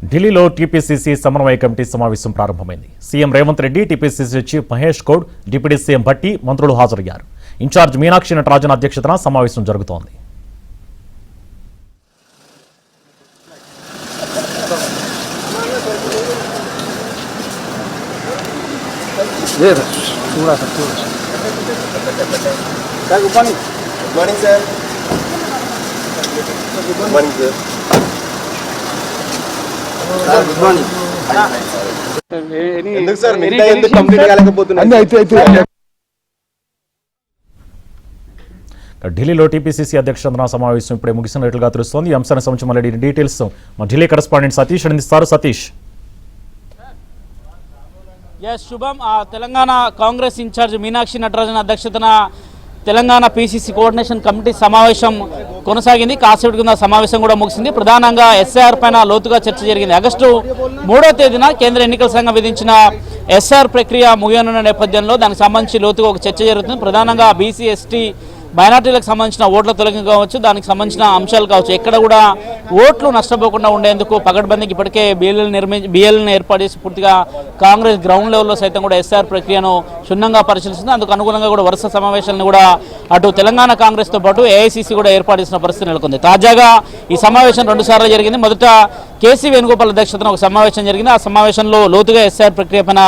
ఢిల్లీలో టీపీసీసీ సమన్వయ కమిటీ సమావేశం ప్రారంభమైంది. CM Revanth Reddy, TPCC chief Mahesh Goud, deputy CM Bhatti, మంత్రులు హాజరయ్యారు. ఇన్ఛార్జ్ మీనాక్షి నటరాజన్ అధ్యక్షతన సమావేశం జరుగుతోంది. ఢిల్లీలో టీపీసీసీ అధ్యక్షతన సమావేశం ఇప్పుడే ముగిసినట్లుగా తెలుస్తోంది. ఈ అంశానికి సంబంధించి మళ్ళీ డీటెయిల్స్ మా ఢిల్లీ కరెస్పాండెంట్ సతీష్ అందిస్తారు. సతీష్, శుభం. తెలంగాణ కాంగ్రెస్ ఇన్ఛార్జ్ మీనాక్షి నటరాజన్ అధ్యక్షతన తెలంగాణ పీసీసీ కోఆర్డినేషన్ కమిటీ సమావేశం కొనసాగింది. కాసేపటి కింద సమావేశం కూడా ముగిసింది. ప్రధానంగా ఎస్ఆర్ పైన లోతుగా చర్చ జరిగింది. ఆగస్టు 3వ తేదీన కేంద్ర ఎన్నికల సంఘం విధించిన ఎస్ఆర్ ప్రక్రియ ముగియనున్న నేపథ్యంలో దానికి సంబంధించి లోతుగా ఒక చర్చ జరుగుతుంది. ప్రధానంగా బీసీ, ఎస్టీ, మైనార్టీలకు సంబంధించిన ఓట్ల తొలగింపు కావచ్చు, దానికి సంబంధించిన అంశాలు కావచ్చు, ఎక్కడ కూడా ఓట్లు నష్టపోకుండా ఉండేందుకు పగడ్బందీకి ఇప్పటికే బిఎల్ని ఏర్పాటు చేసి పూర్తిగా కాంగ్రెస్ గ్రౌండ్ లెవెల్లో సైతం కూడా ఎస్ఆర్ ప్రక్రియను క్షుణ్ణంగా పరిశీలిస్తుంది. అందుకు అనుగుణంగా కూడా వరుస సమావేశాలను కూడా అటు తెలంగాణ కాంగ్రెస్తో పాటు ఏఐసీసీ కూడా ఏర్పాటు చేసిన పరిస్థితి నెలకొంది. తాజాగా ఈ సమావేశం 2 సార్లు జరిగింది. మొదట కేసీ వేణుగోపాల్ అధ్యక్షతన ఒక సమావేశం జరిగింది. ఆ సమావేశంలో లోతుగా ఎస్ఆర్ ప్రక్రియ పైన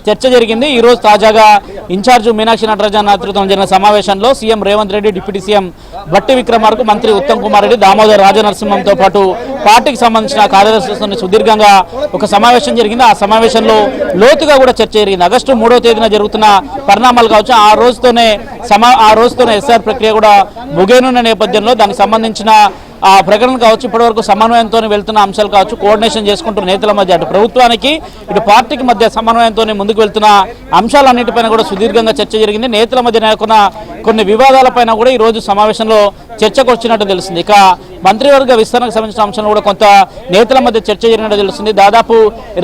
చర్చ జరిగింది. ఈ రోజు తాజాగా ఇన్ఛార్జ్ మీనాక్షి నటరాజన్ నేతృత్వం జరిగిన సమావేశంలో CM Revanth Reddy, deputy CM Bhatti Vikramarka, మంత్రి ఉత్తమ్ కుమార్ రెడ్డి, దామోదర్ రాజనరసింహంతో పాటు పార్టీకి సంబంధించిన కార్యదర్శులతో సుదీర్ఘంగా ఒక సమావేశం జరిగింది. ఆ సమావేశంలో లోతుగా కూడా చర్చ జరిగింది. ఆగస్టు 3వ తేదీన జరుగుతున్న పరిణామాలు కావచ్చు, ఆ రోజుతోనే ఎస్ఆర్ ప్రక్రియ కూడా ముగియనున్న నేపథ్యంలో దానికి సంబంధించిన ఆ ప్రకటన కావచ్చు, ఇప్పటివరకు సమన్వయంతో వెళ్తున్న అంశాలు కావచ్చు, కోఆర్డినేషన్ చేసుకుంటున్న నేతల మధ్య అటు ప్రభుత్వానికి ఇటు పార్టీకి మధ్య సమన్వయంతో ముందుకు వెళ్తున్న అంశాలన్నింటిపైన కూడా సుదీర్ఘంగా చర్చ జరిగింది. నేతల మధ్య నెలకొన్న కొన్ని వివాదాలపైన కూడా ఈ రోజు సమావేశంలో చర్చకు వచ్చినట్టు తెలుస్తుంది. ఇక మంత్రివర్గ విస్తరణకు సంబంధించిన అంశంలో కూడా కొంత నేతల మధ్య చర్చ జరిగినట్టు తెలుస్తుంది. దాదాపు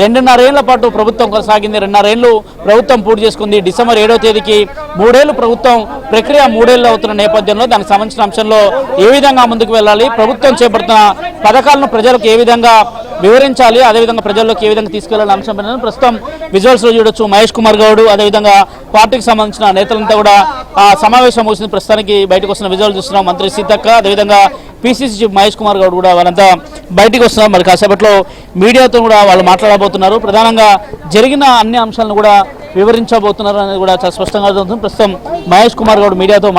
2.5 ఏళ్ల పాటు ప్రభుత్వం కొనసాగింది. 2.5 ఏళ్లు ప్రభుత్వం పూర్తి చేసుకుంది. డిసెంబర్ 7వ తేదీకి 3 ఏళ్లు ప్రభుత్వం ప్రక్రియ 3 ఏళ్లు అవుతున్న నేపథ్యంలో దానికి సంబంధించిన అంశంలో ఏ విధంగా ముందుకు వెళ్ళాలి, ప్రభుత్వం చేపడుతున్న పథకాలను ప్రజలకు ఏ విధంగా వివరించాలి, అదేవిధంగా ప్రజల్లోకి ఏ విధంగా తీసుకెళ్లాలి అంశం పైన ప్రస్తుతం విజువల్స్ లో చూడొచ్చు. మహేష్ కుమార్ గౌడ్, అదేవిధంగా పార్టీకి సంబంధించిన నేతలంతా కూడా ఆ సమావేశం ముగిసింది. ప్రస్తుతానికి బయటకు వస్తున్న విజువల్ చూస్తున్నాం. మంత్రి సీతక్క, అదేవిధంగా పీసీసీ చీఫ్ మహేష్ కుమార్ గౌడ్ కూడా వాళ్ళంతా బయటకు వస్తున్నారు. మరి కాసేపట్లో మీడియాతో కూడా వాళ్ళు మాట్లాడబోతున్నారు. ప్రధానంగా జరిగిన అన్ని అంశాలను కూడా వివరించబోతున్నారు అనేది కూడా చాలా స్పష్టంగా అర్థమవుతుంది. ప్రస్తుతం మహేష్ కుమార్ గౌడ్ మీడియాతో